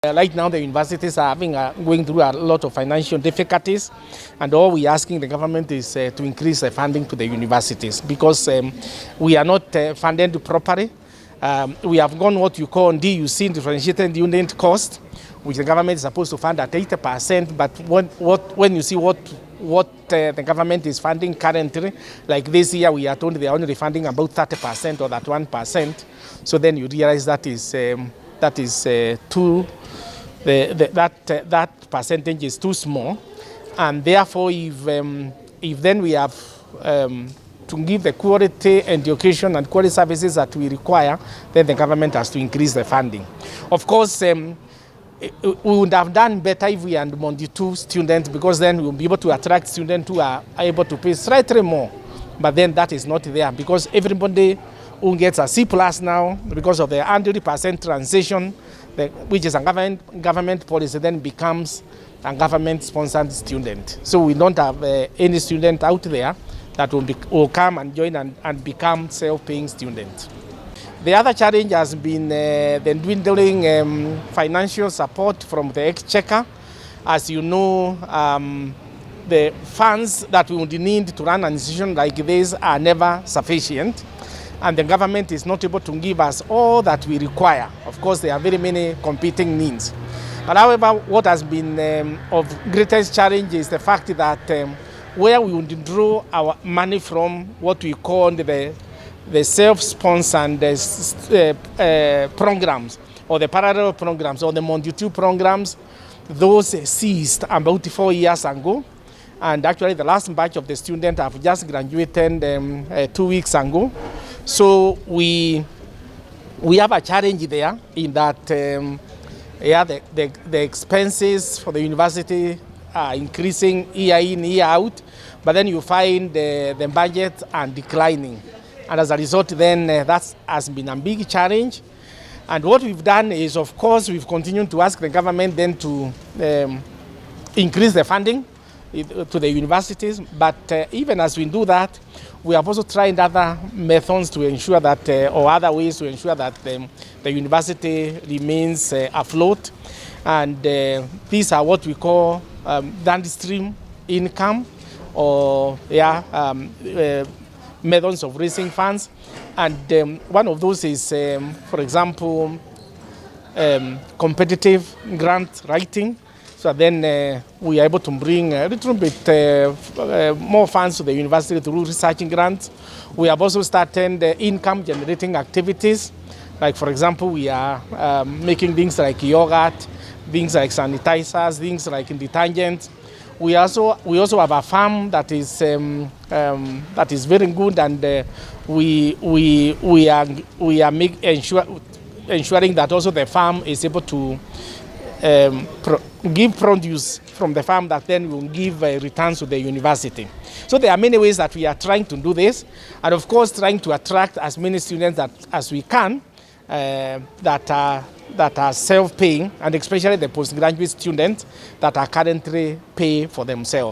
Right now, the universities are going through a lot of financial difficulties, and all we're asking the government is to increase the funding to the universities because we are not funded properly. We have gone what you call DUC, differentiated unit cost, which the government is supposed to fund at 80%, but when you see what the government is funding currently, like this year we are told they are only funding about 30% or that 1%, so then you realize that is too. That percentage is too small, and therefore if then we have to give the quality education and quality services that we require, then the government has to increase the funding. Of course, we would have done better if we had Monday 2 students, because then we will be able to attract students who are able to pay slightly more. But then that is not there, because everybody who gets a C+ now, because of the 100% transition, which is a government policy, then becomes a government-sponsored student. So we don't have any student out there that will come and join and become self-paying students. The other challenge has been the dwindling financial support from the exchequer. As you know, the funds that we would need to run an institution like this are never sufficient, and the government is not able to give us all that we require. Of course, there are very many competing needs. But however, what has been of greatest challenge is the fact that where we would draw our money from, what we call the self-sponsored programs, or the parallel programs, or the Monday 2 programs, those ceased about 4 years ago. And actually, the last batch of the students have just graduated 2 weeks ago. So we have a challenge there in that the expenses for the university are increasing year in, year out, but then you find the budget are declining. And as a result, then that has been a big challenge. And what we've done is, of course, we've continued to ask the government then to increase the funding to the universities. But even as we do that, we have also tried other methods to ensure that, or other ways to ensure that the university remains afloat. And these are what we call downstream income, or methods of raising funds. And one of those is, for example, competitive grant writing. So then we are able to bring a little bit more funds to the university through researching grants. We have also started income generating activities. Like, for example, we are making things like yogurt, things like sanitizers, things like detergents. We also have a farm that is very good, and we are ensuring that also the farm is able to give produce from the farm that then will give returns to the university. So there are many ways that we are trying to do this, and of course trying to attract as many students as we can that are self-paying, and especially the postgraduate students that are currently paying for themselves.